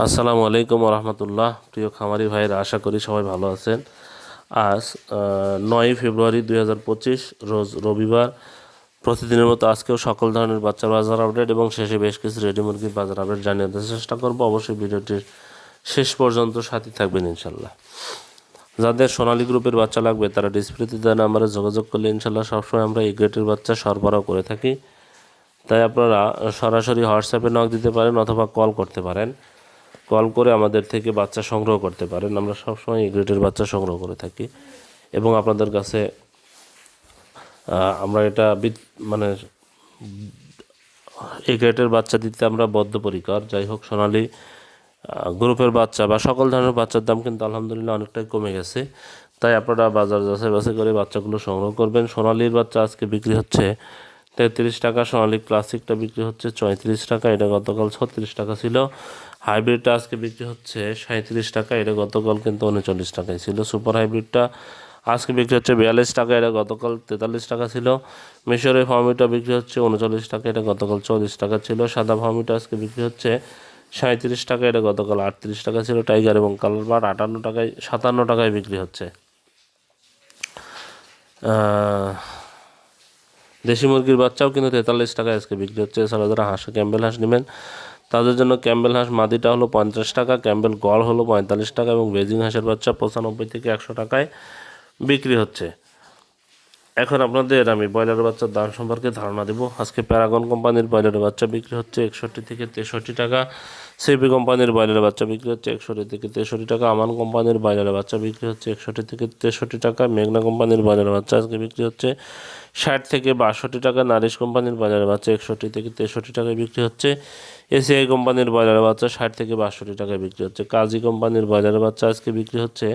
আসসালামু আলাইকুম রহমতুল্লাহ। প্রিয় খামারি ভাইয়েরা, আশা করি সবাই ভালো আছেন। আজ 9 ফেব্রুয়ারি 2025 রোজ রবিবার। প্রতিদিনের মতো আজকেও সকল ধরনের বাচ্চার বাজার আপডেট এবং শেষে বেশ কিছু রেডি মুরগির বাজার আপডেট জানিয়ে দেওয়ার চেষ্টা করব। অবশ্যই ভিডিওটির শেষ পর্যন্ত সাথে থাকবেন ইনশাল্লাহ। যাদের সোনালী গ্রুপের বাচ্চা লাগবে তারা ডিসপ্লেতে দেওয়া নাম্বারে যোগাযোগ করলে ইনশাল্লাহ সবসময় আমরা এই গ্রেটের বাচ্চা সরবরাহ করে থাকি। তাই আপনারা সরাসরি হোয়াটসঅ্যাপে নক দিতে পারেন অথবা কল করতে পারেন। কল করে আমাদের থেকে বাচ্চা সংগ্রহ করতে পারেন। আমরা সবসময় এই গ্রেডের বাচ্চা সংগ্রহ করে থাকি এবং আপনাদের কাছে আমরা এটা মানে এই গ্রেডের বাচ্চা দিতে আমরা বদ্ধপরিকর। যাই হোক, সোনালী গ্রুপের বাচ্চা বা সকল ধরনের বাচ্চার দাম কিন্তু আলহামদুলিল্লাহ অনেকটাই কমে গেছে। তাই আপনারা বাজার যাচাই করে বাচ্চাগুলো সংগ্রহ করবেন। সোনালীর বাচ্চা আজকে বিক্রি হচ্ছে 33 টাকা, সোনালী ক্লাসিকটা বিক্রি হচ্ছে 34 টাকা, এটা গতকাল 36 টাকা ছিল। হাইব্রিডটা আজকে বিক্রি হচ্ছে 37 টাকা, এটা গতকাল কিন্তু 39 টাকায় ছিল। সুপার হাইব্রিডটা আজকে বিক্রি হচ্ছে 42 টাকা, এটা গতকাল 43 টাকা ছিল। মিশরের ফার্মিটা বিক্রি হচ্ছে 39 টাকা, এটা গতকাল 40 টাকা ছিল। সাদা ফার্মিটা আজকে বিক্রি হচ্ছে 37 টাকা, এটা গতকাল 38 টাকা ছিল। টাইগার এবং কালার বার 57 টাকায় বিক্রি হচ্ছে। দেশি মুরগির বাচ্চাও কিন্তু 43 টাকায় আজকে বিক্রি হচ্ছে। এছাড়া যারা ক্যাম্বেল হাঁস নেবেন তাদের জন্য ক্যাম্বেল হাঁস মাদিটা হলো 50 টাকা, ক্যাম্বেল গড় হলো 45 টাকা এবং বেজিং হাঁসের বাচ্চা 95 থেকে 100 টাকায় বিক্রি হচ্ছে। এখন আপনাদের আমি ব্রয়লারের বাচ্চার দাম সম্পর্কে ধারণা দেব। আজকে প্যারাগন কোম্পানির ব্রয়লারের বাচ্চা বিক্রি হচ্ছে 61 থেকে 63 টাকা। সিপি কোম্পানির ব্রয়লারের বাচ্চা বিক্রি হচ্ছে 61 থেকে 63 টাকা। আমান কোম্পানির ব্রয়লারের বাচ্চা বিক্রি হচ্ছে 61 থেকে 63 টাকা। মেঘনা কোম্পানির ব্রয়লারের বাচ্চা আজকে বিক্রি হচ্ছে 60 থেকে 62 টাকা। নারিশ কোম্পানির ব্রয়লারের বাচ্চা 61 থেকে 63 টাকায় বিক্রি হচ্ছে। এসিআই কোম্পানির ব্রয়লারের বাচ্চা 60 থেকে 62 টাকায় বিক্রি হচ্ছে। কাজী কোম্পানির ব্রয়লারের বাচ্চা আজকে বিক্রি হচ্ছে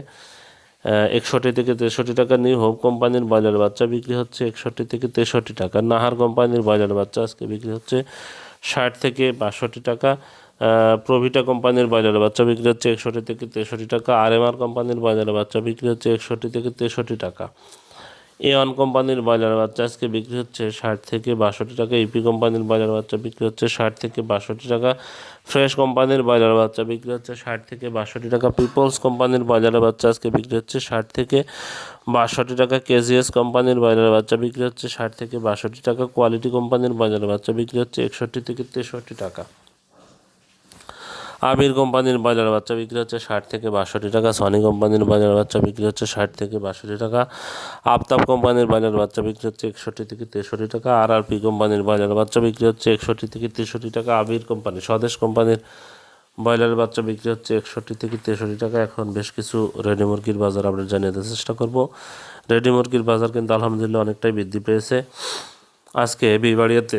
61 থেকে 63 টাকা। নিউ হোপ কোম্পানির ব্রয়লার বাচ্চা বিক্রি হচ্ছে 61 থেকে 63 টাকা। নাহার কোম্পানির ব্রয়লার বাচ্চা আজকে বিক্রি হচ্ছে 60 থেকে 62 টাকা। প্রভিটা কোম্পানির ব্রয়লার বাচ্চা বিক্রি হচ্ছে 61 থেকে 63 টাকা। আরএমআর কোম্পানির ব্রয়লার বাচ্চা বিক্রি হচ্ছে 61 থেকে 63 টাকা। এ1 কোম্পানির ব্রয়লার বাচ্চা আজকে বিক্রি হচ্ছে 60 থেকে 62 টাকা। ইপি কোম্পানির ব্রয়লার বাচ্চা বিক্রি হচ্ছে 60 থেকে 62 টাকা। ফ্রেশ কোম্পানির ব্রয়লার বাচ্চা বিক্রি হচ্ছে 60 থেকে 62 টাকা। পিপলস কোম্পানির ব্রয়লার বাচ্চা আজকে বিক্রি হচ্ছে 60 থেকে 62 টাকা। কেজিএস কোম্পানির ব্রয়লার বাচ্চা বিক্রি হচ্ছে 60 থেকে 62 টাকা। কোয়ালিটি কোম্পানির ব্রয়লার বাচ্চা বিক্রি হচ্ছে 61 থেকে 63 টাকা। আবির কোম্পানির ব্রয়লার বাচ্চা বিক্রি হচ্ছে 60 থেকে 62 টাকা। সনি কোম্পানির ব্রয়লার বাচ্চা বিক্রি হচ্ছে 60 থেকে 62 টাকা। আফতাব কোম্পানির ব্রয়লার বাচ্চা বিক্রি হচ্ছে 61 থেকে 63 টাকা। আরআরপি কোম্পানির ব্রয়লার বাচ্চা বিক্রি হচ্ছে 61 থেকে 63 টাকা। আবির কোম্পানি স্বদেশ কোম্পানির ব্রয়লার বাচ্চা বিক্রি হচ্ছে 61 থেকে 63 টাকা। এখন বেশ কিছু রেডি মুরগির বাজার আমরা জানিয়ে দেওয়ার চেষ্টা করব। রেডি মুরগির বাজার কিন্তু আলহামদুলিল্লাহ অনেকটাই বৃদ্ধি পেয়েছে। আজকে বিবাড়িয়াতে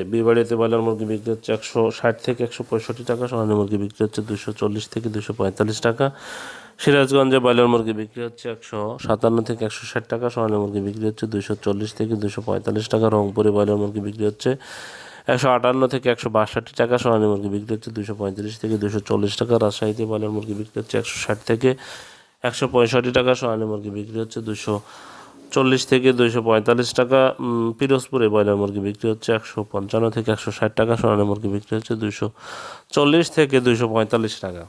ব্রয়লার মুরগি বিক্রি হচ্ছে 160 থেকে 165 টাকা। সোনালী মুরগি বিক্রি হচ্ছে 240 থেকে 245 টাকা। সিরাজগঞ্জে ব্রয়লার মুরগি বিক্রি হচ্ছে 157 থেকে 160 টাকা। সোনালী মুরগি বিক্রি হচ্ছে 240 থেকে 245 টাকা। রংপুরে ব্রয়লার মুরগি বিক্রি হচ্ছে 158 থেকে 162 টাকা। সোনালী মুরগি বিক্রি হচ্ছে 235 থেকে 240 টাকা। রাজশাহীতে ব্রয়লার মুরগি বিক্রি হচ্ছে 160 থেকে 165 টাকা। সোনালী মুরগি বিক্রি হচ্ছে 240 থেকে 245 টাকা। পিরোজপুরে ব্রয়লার মুরগি বিক্রি হচ্ছে 155 থেকে 160 টাকা। সোনালী মুরগি বিক্রি হচ্ছে 240 থেকে 245 টাকা।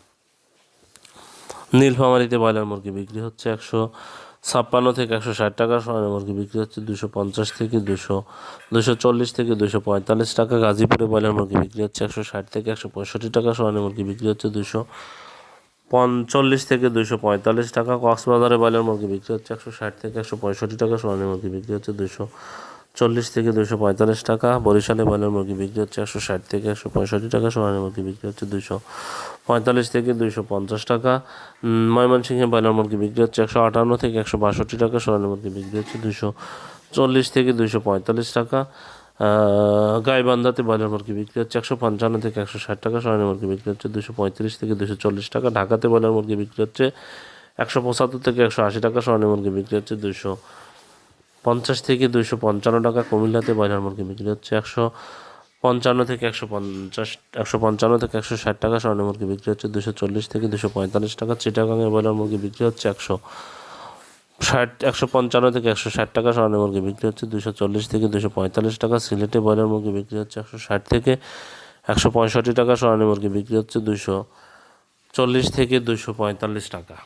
নীলফামারীতে ব্রয়লার মুরগি বিক্রি হচ্ছে 156 থেকে 160 টাকা। সোনালী মুরগি বিক্রি হচ্ছে 250 থেকে 240 থেকে 245 টাকা। গাজীপুরে ব্রয়লার মুরগি বিক্রি হচ্ছে 160 থেকে 165 টাকা। সোনালী মুরগি বিক্রি হচ্ছে 245 থেকে 245 টাকা। কক্সবাজারে ব্রয়লার মুরগি বিক্রি হচ্ছে 160 থেকে 165 টাকা। সোনালী মুরগি বিক্রি হচ্ছে 240 থেকে 245 টাকা। বরিশালে ব্রয়লার মুরগি বিক্রি হচ্ছে 160 থেকে 165 টাকা। সোনালী মুরগি বিক্রি হচ্ছে 245 থেকে 250 টাকা। ময়মনসিংহে ব্রয়লার মুরগি বিক্রি হচ্ছে 158 থেকে 162 টাকা। সোনালী মুরগি বিক্রি হচ্ছে 240 থেকে 245 টাকা। গাইবান্ধাতে ব্রয়লার মুরগি বিক্রি হচ্ছে 155 থেকে 160 টাকা। সোনালী মুরগি বিক্রি হচ্ছে 235 থেকে 240 টাকা। ঢাকাতে ব্রয়লার মুরগি বিক্রি হচ্ছে 175 থেকে 180 টাকা। সোনালী মুরগি বিক্রি হচ্ছে 250 থেকে 255 টাকা। কুমিল্লাতে ব্রয়লার মুরগি বিক্রি হচ্ছে 155 থেকে 155 থেকে 160 টাকা। সোনালী মুরগি বিক্রি হচ্ছে 240 থেকে 245 টাকা। চিটাগাংয়ে ব্রয়লার মুরগি বিক্রি হচ্ছে 155 থেকে 160 টাকা। সোনালী মুরগি বিক্রি হচ্ছে 240 থেকে 245 টাকা। সিলেটে ব্রয়লার মুরগি বিক্রি হচ্ছে 160 থেকে 165 টাকা। সোনালী মুরগি বিক্রি হচ্ছে 40 থেকে 245 টাকা।